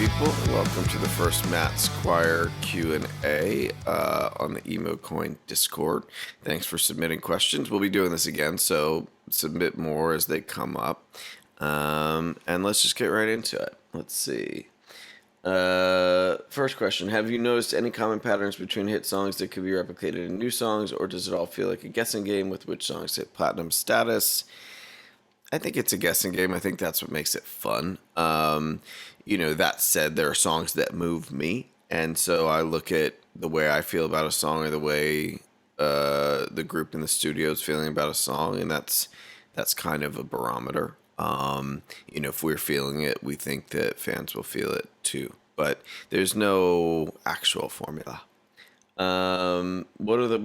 people, and welcome to the first Matt Squire Q&A on the EmoCoin Discord. Thanks for submitting questions. We'll be doing this again, so submit more as they come up. And let's just get right into it. Let's see. First question, have you noticed any common patterns between hit songs that could be replicated in new songs, or does it all feel like a guessing game with which songs hit platinum status? I think it's a guessing game. I think that's what makes it fun. That said, there are songs that move me. And so I look at the way I feel about a song or the way the group in the studio is feeling about a song. And that's kind of a barometer. If we're feeling it, we think that fans will feel it too. But there's no actual formula. What are the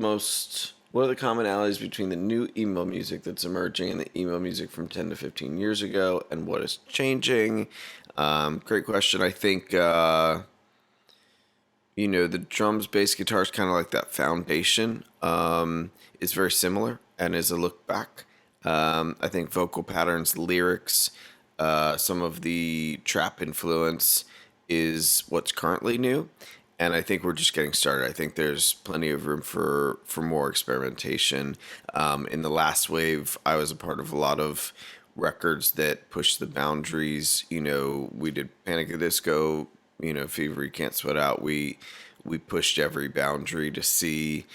commonalities between the new emo music that's emerging and the emo music from 10 to 15 years ago, and what is changing? Great question. I think, the drums, bass, guitar is kind of like that foundation. Is very similar and is a look back. I think vocal patterns, lyrics, some of the trap influence is what's currently new. And I think we're just getting started. I think there's plenty of room for more experimentation. In the last wave, I was a part of a lot of records that pushed the boundaries. We did Panic at the Disco, Fever You Can't Sweat Out. We pushed every boundary to see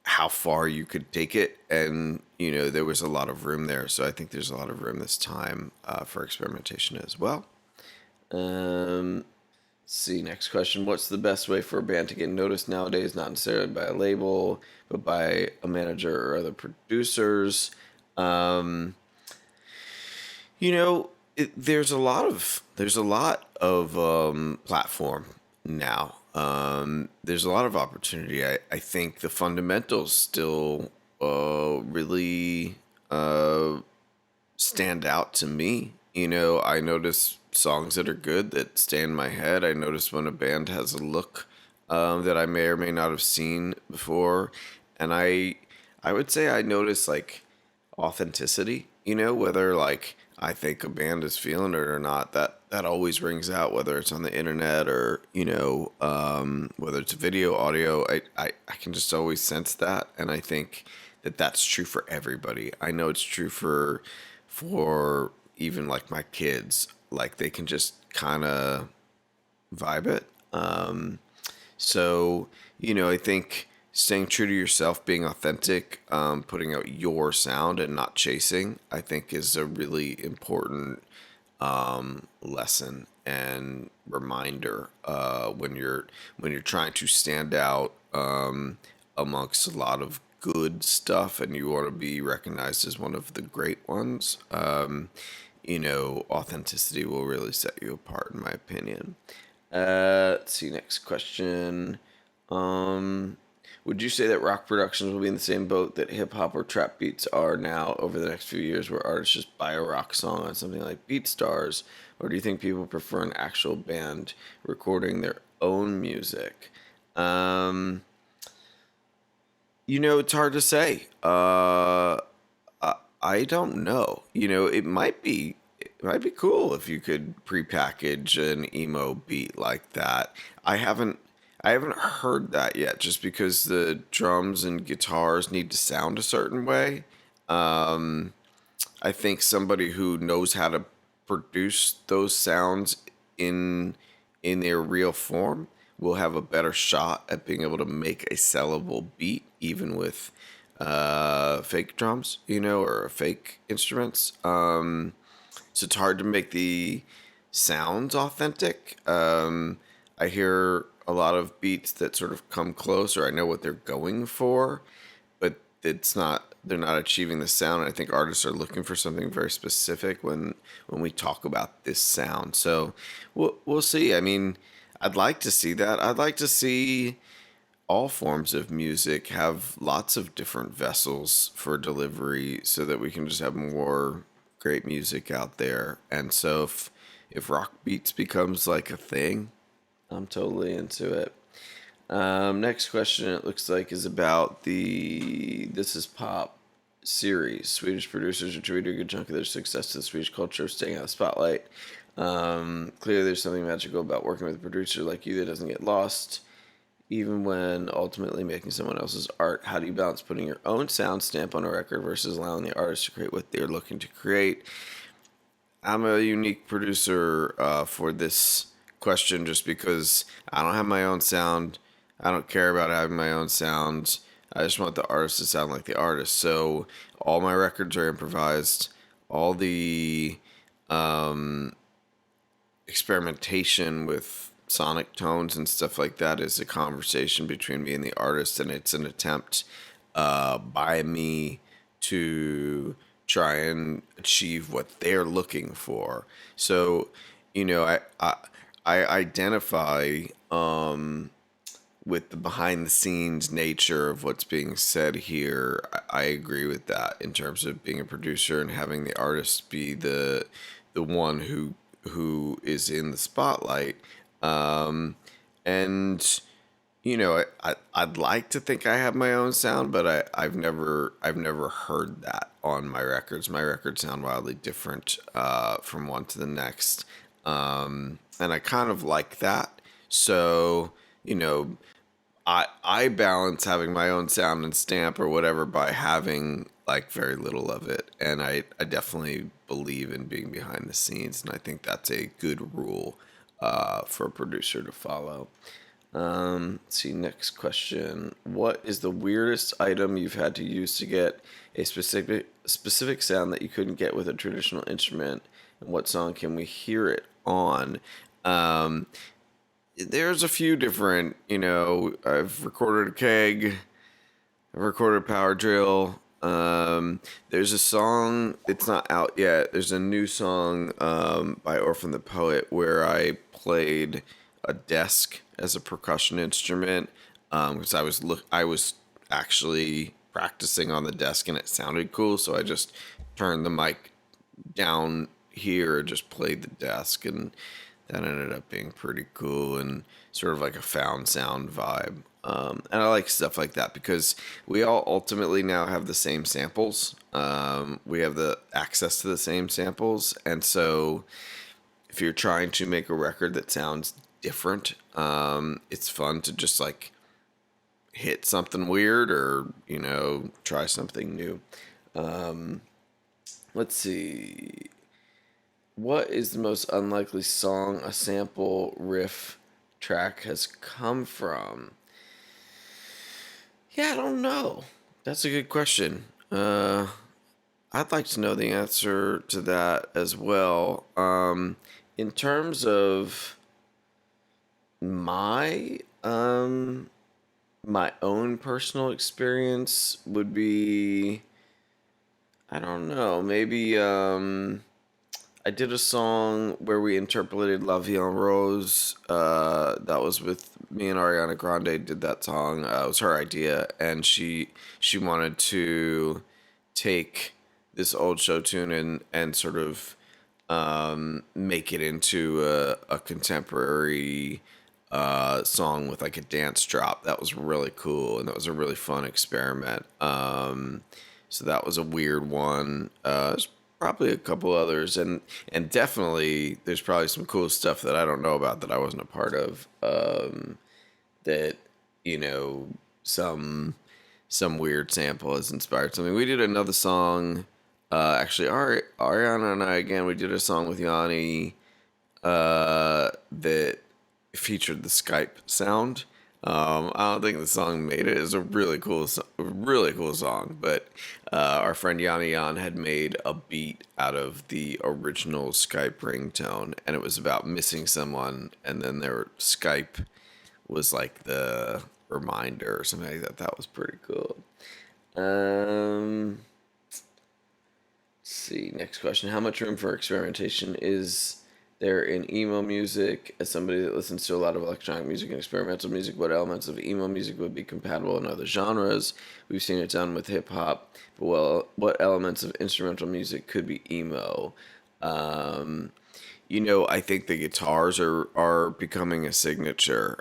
how far you could take it. And, there was a lot of room there. So I think there's a lot of room this time for experimentation as well. See, next question. What's the best way for a band to get noticed nowadays? Not necessarily by a label, but by a manager or other producers. There's a lot of platform now. There's a lot of opportunity. I think the fundamentals still really stand out to me. I notice songs that are good that stay in my head. I notice when a band has a look that I may or may not have seen before. And I would say I notice like authenticity, whether like I think a band is feeling it or not, that always rings out, whether it's on the internet or, whether it's video, audio, I can just always sense that. And I think that that's true for everybody. I know it's true for even like my kids, like they can just kind of vibe it. I think staying true to yourself, being authentic, putting out your sound and not chasing, I think is a really important lesson and reminder when you're trying to stand out amongst a lot of good stuff and you want to be recognized as one of the great ones. Authenticity will really set you apart, in my opinion. Let's see, next question. Would you say that rock productions will be in the same boat that hip hop or trap beats are now over the next few years, where artists just buy a rock song on something like BeatStars? Or do you think people prefer an actual band recording their own music? It's hard to say. I don't know. It might be cool if you could prepackage an emo beat like that. I haven't heard that yet, just because the drums and guitars need to sound a certain way. I think somebody who knows how to produce those sounds in their real form will have a better shot at being able to make a sellable beat, even with fake drums, or fake instruments. So it's hard to make the sounds authentic. I hear a lot of beats that sort of come close, or I know what they're going for, but they're not achieving the sound. And I think artists are looking for something very specific when we talk about this sound. So we'll see. I mean, I'd like to see that. I'd like to see all forms of music have lots of different vessels for delivery so that we can just have more great music out there. And so if rock beats becomes like a thing, I'm totally into it. Next question, it looks like, is about the This Is Pop series. Swedish producers attribute a good chunk of their success to the Swedish culture of staying out of the spotlight. Clearly, there's something magical about working with a producer like you that doesn't get lost, even when ultimately making someone else's art. How do you balance putting your own sound stamp on a record versus allowing the artist to create what they're looking to create? I'm a unique producer for this question just because I don't have my own sound. I don't care about having my own sound. I just want the artist to sound like the artist. So all my records are improvised. All the experimentation with sonic tones and stuff like that is a conversation between me and the artist, and it's an attempt by me to try and achieve what they're looking for. So, I identify with the behind the scenes nature of what's being said here. I agree with that in terms of being a producer and having the artist be the one who is in the spotlight. And I'd like to think I have my own sound, but I've never heard that on my records. My records sound wildly different from one to the next, and I kind of like that. So you know, I balance having my own sound and stamp or whatever by having like very little of it, and I definitely believe in being behind the scenes, and I think that's a good rule for a producer to follow. Let's see, next question. What is the weirdest item you've had to use to get a specific sound that you couldn't get with a traditional instrument? And what song can we hear it on? Um, there's a few different, I've recorded a keg, I've recorded a power drill. There's a song, it's not out yet. There's a new song by Orphan the Poet where I played a desk as a percussion instrument because I was actually practicing on the desk and it sounded cool, so I just turned the mic down here and just played the desk, and that ended up being pretty cool and sort of like a found sound vibe. And I like stuff like that because we all ultimately now have the same samples. We have the access to the same samples, and so if you're trying to make a record that sounds different, it's fun to just like hit something weird or try something new. Let's see. What is the most unlikely song a sample riff track has come from? Yeah, I don't know. That's a good question. I'd like to know the answer to that as well. In terms of my my own personal experience would be, I don't know, maybe I did a song where we interpreted La Vie en Rose. That was with me and Ariana Grande did that song. It was her idea, and she wanted to take this old show tune and sort of make it into a contemporary song with like a dance drop. That was really cool, and that was a really fun experiment. So that was a weird one. There's probably a couple others, and definitely there's probably some cool stuff that I don't know about that I wasn't a part of. That some weird sample has inspired something. We did another song. Actually, Ariana and I again. We did a song with Yanni that featured the Skype sound. I don't think the song made it. It's a really cool song. But our friend Yanni Yan had made a beat out of the original Skype ringtone, and it was about missing someone, and then their Skype was like the reminder or something like that. That was pretty cool. Let's see. Next question. How much room for experimentation is there in emo music? As somebody that listens to a lot of electronic music and experimental music, what elements of emo music would be compatible in other genres? We've seen it done with hip hop, but what elements of instrumental music could be emo? I think the guitars are becoming a signature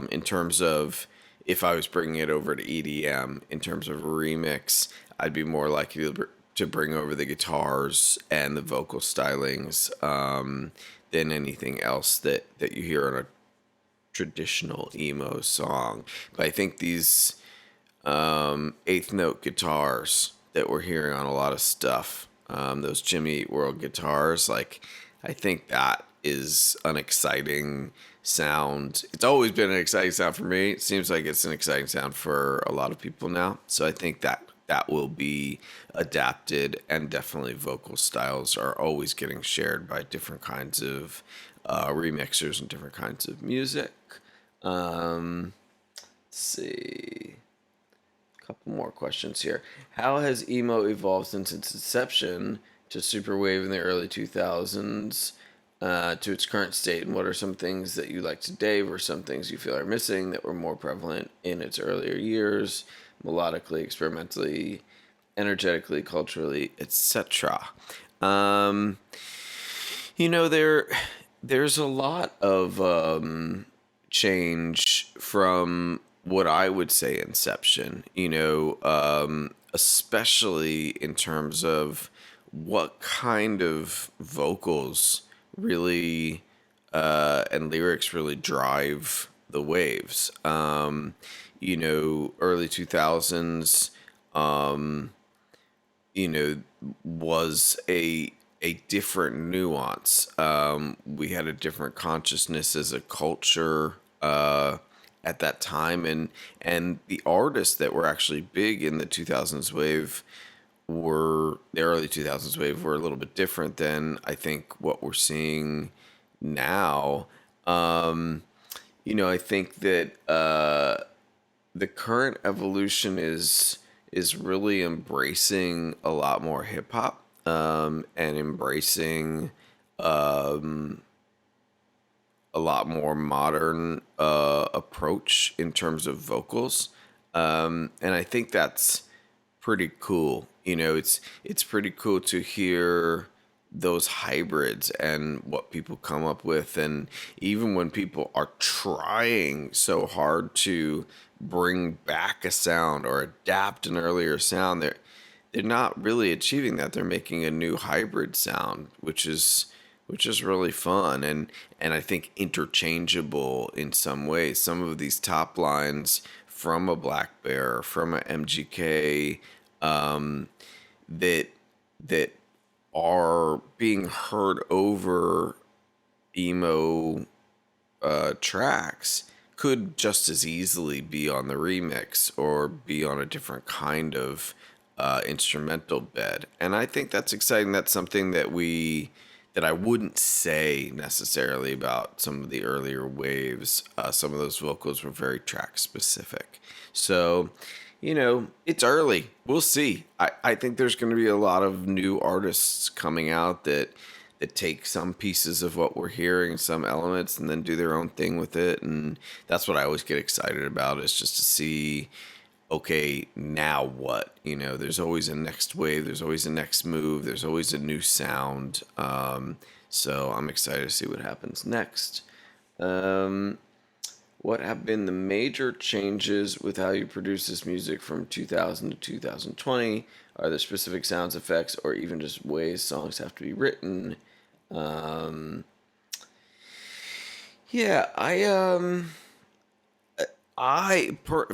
in terms of if I was bringing it over to EDM in terms of remix, I'd be more likely to bring over the guitars and the vocal stylings than anything else that you hear on a traditional emo song. But I think these eighth note guitars that we're hearing on a lot of stuff, those Jimmy Eat World guitars, like I think that is an exciting sound. It's always been an exciting sound for me. It seems like it's an exciting sound for a lot of people now. So I think that will be adapted, and definitely vocal styles are always getting shared by different kinds of remixers and different kinds of music. Let's see. Couple more questions here. How has emo evolved since its inception to superwave in the early 2000s to its current state? And what are some things that you like today versus some things you feel are missing that were more prevalent in its earlier years, melodically, experimentally, energetically, culturally, etc.? There's a lot of change from what I would say inception, especially in terms of what kind of vocals really and lyrics really drive the waves. Early 2000s, was a different nuance. We had a different consciousness as a culture at that time, and the artists that were actually big in the 2000s wave the early 2000s wave were a little bit different than I think what we're seeing now. I think that the current evolution is really embracing a lot more hip hop and embracing a lot more modern approach in terms of vocals, and I think that's pretty cool. It's pretty cool to hear those hybrids and what people come up with, and even when people are trying so hard to bring back a sound or adapt an earlier sound, they're not really achieving that. They're making a new hybrid sound, which is really fun, and I think interchangeable in some ways. Some of these top lines from a Black Bear, from a MGK, that that are being heard over emo tracks could just as easily be on the remix or be on a different kind of instrumental bed. And I think that's exciting. That's something that I wouldn't say necessarily about some of the earlier waves. Some of those vocals were very track specific. So, it's early. We'll see. I think there's going to be a lot of new artists coming out that take some pieces of what we're hearing, some elements, and then do their own thing with it. And that's what I always get excited about, is just to see, okay, now what? There's always a next wave, there's always a next move, there's always a new sound. So I'm excited to see what happens next. What have been the major changes with how you produce this music from 2000 to 2020? Are there specific sounds, effects, or even just ways songs have to be written? Yeah,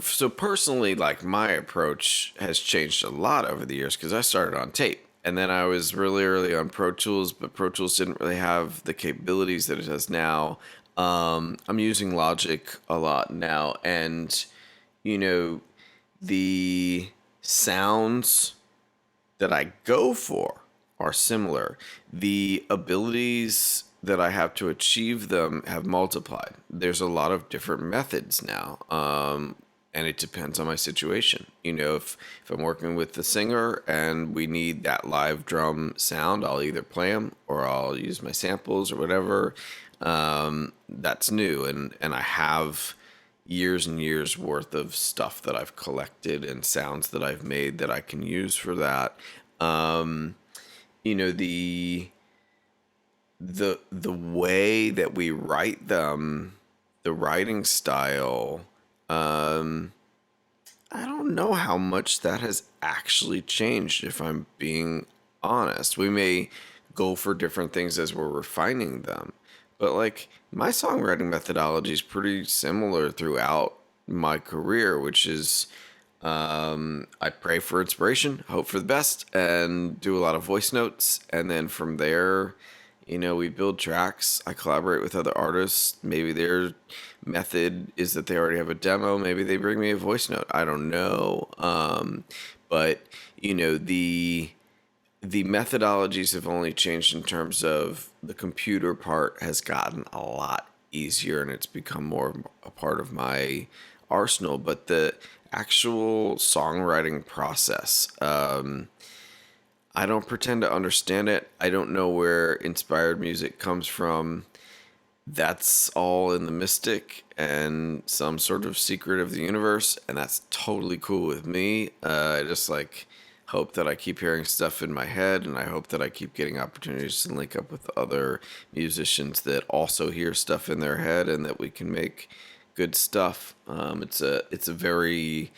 so personally, like, my approach has changed a lot over the years because I started on tape, and then I was really early on Pro Tools, but Pro Tools didn't really have the capabilities that it has now. I'm using Logic a lot now, and the sounds that I go for are similar. The abilities that I have to achieve them have multiplied. There's a lot of different methods now, and it depends on my situation. If I'm working with the singer and we need that live drum sound, I'll either play them or I'll use my samples or whatever. That's new, and I have years and years worth of stuff that I've collected and sounds that I've made that I can use for that. The way that we write them, the writing style, I don't know how much that has actually changed, if I'm being honest. We may go for different things as we're refining them, but like my songwriting methodology is pretty similar throughout my career, which is I pray for inspiration, hope for the best, and do a lot of voice notes. And then from there, we build tracks. I collaborate with other artists. Maybe their method is that they already have a demo. Maybe they bring me a voice note. I don't know. But the methodologies have only changed in terms of the computer part has gotten a lot easier and it's become more a part of my arsenal. But the actual songwriting process, I don't pretend to understand it. I don't know where inspired music comes from. That's all in the mystic and some sort of secret of the universe, and that's totally cool with me. I just like hope that I keep hearing stuff in my head, and I hope that I keep getting opportunities to link up with other musicians that also hear stuff in their head, and that we can make good stuff. It's a very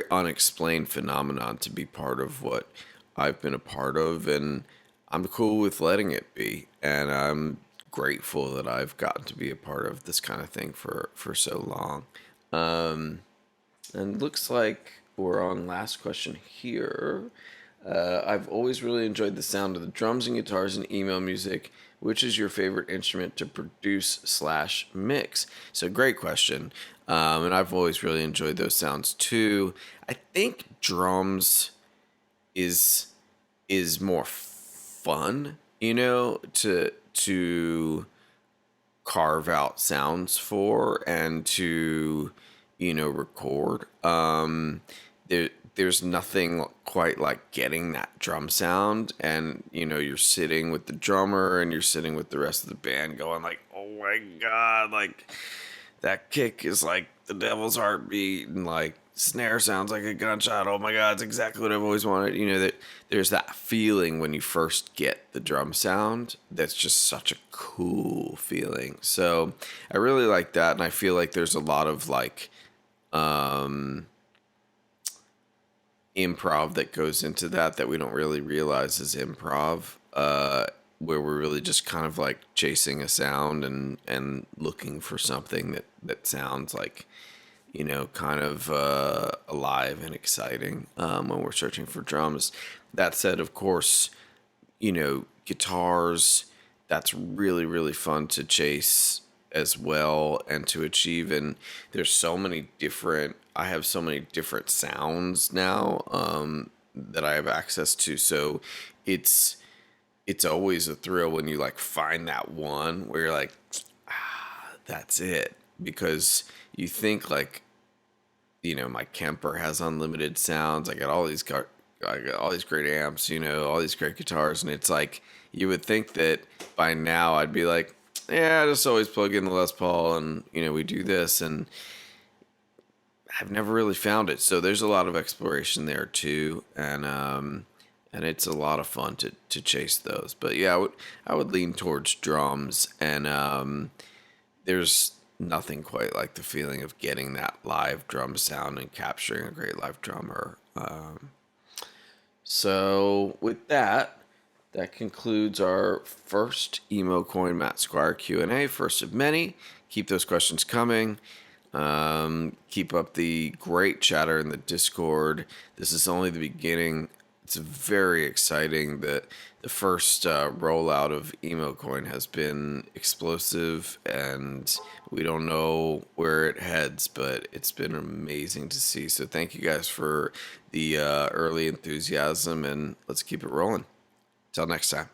unexplained phenomenon to be part of what I've been a part of, and I'm cool with letting it be. And I'm grateful that I've gotten to be a part of this kind of thing for so long. And looks like we're on last question here. I've always really enjoyed the sound of the drums and guitars in emo music. Which is your favorite instrument to produce/mix? So great question. And I've always really enjoyed those sounds too. I think drums is more fun, to carve out sounds for and to record. There's nothing quite like getting that drum sound, and you're sitting with the drummer and you're sitting with the rest of the band going like, oh my god, like that kick is like the devil's heartbeat, and like snare sounds like a gunshot. Oh my god, it's exactly what I've always wanted. That there's that feeling when you first get the drum sound that's just such a cool feeling. So I really like that, and I feel like there's a lot of like improv that goes into that we don't really realize is improv, where we're really just kind of like chasing a sound and looking for something that sounds like kind of alive and exciting, when we're searching for drums. That said, of course, guitars, that's really really fun to chase as well and to achieve. And there's so many different I have so many different sounds now, that I have access to. So it's always a thrill when you like find that one where you're like, that's it. Because you think like, my Kemper has unlimited sounds. I got all these great amps, all these great guitars, and it's like you would think that by now I'd be like, yeah, I just always plug in the Les Paul and we do this, and I've never really found it. So there's a lot of exploration there too, and it's a lot of fun to chase those. But yeah, I would lean towards drums, and there's nothing quite like the feeling of getting that live drum sound and capturing a great live drummer. So with that concludes our first Emo Coin Matt Squire Q&A, first of many. Keep those questions coming. Keep up the great chatter in the Discord. This is only the beginning. It's very exciting that the first rollout of Emo Coin has been explosive, and we don't know where it heads, but it's been amazing to see. So thank you guys for the early enthusiasm, and let's keep it rolling. Till next time.